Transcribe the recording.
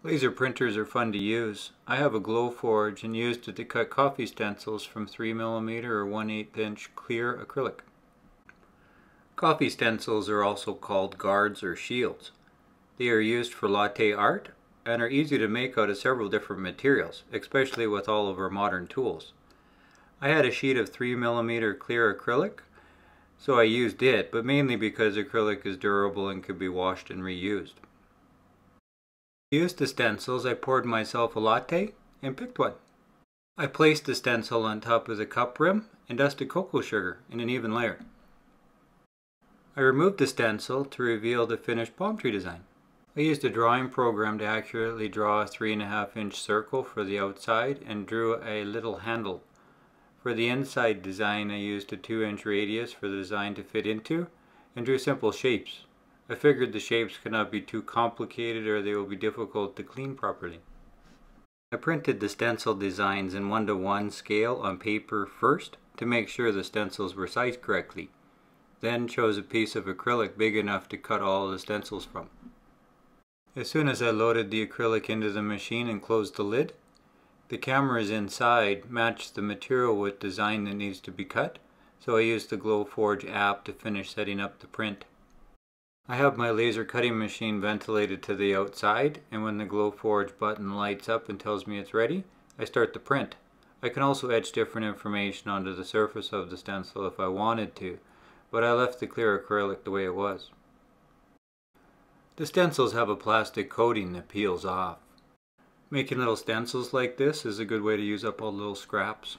Laser printers are fun to use. I have a glow forge and used it to cut coffee stencils from 3mm or 1/8 inch clear acrylic. Coffee stencils are also called guards or shields. They are used for latte art and are easy to make out of several different materials, especially with all of our modern tools. I had a sheet of 3mm clear acrylic, so I used it, but mainly because acrylic is durable and could be washed and reused. To use the stencils, I poured myself a latte and picked one. I placed the stencil on top of the cup rim and dusted cocoa sugar in an even layer. I removed the stencil to reveal the finished palm tree design. I used a drawing program to accurately draw a 3.5 inch circle for the outside and drew a little handle. For the inside design, I used a 2-inch radius for the design to fit into and drew simple shapes. I figured the shapes cannot be too complicated or they will be difficult to clean properly. I printed the stencil designs in 1:1 scale on paper first to make sure the stencils were sized correctly. Then chose a piece of acrylic big enough to cut all the stencils from. As soon as I loaded the acrylic into the machine and closed the lid, the cameras inside matched the material with design that needs to be cut, so I used the Glowforge app to finish setting up the print. I have my laser cutting machine ventilated to the outside, and when the Glowforge button lights up and tells me it's ready, I start the print. I can also etch different information onto the surface of the stencil if I wanted to, but I left the clear acrylic the way it was. The stencils have a plastic coating that peels off. Making little stencils like this is a good way to use up all the little scraps.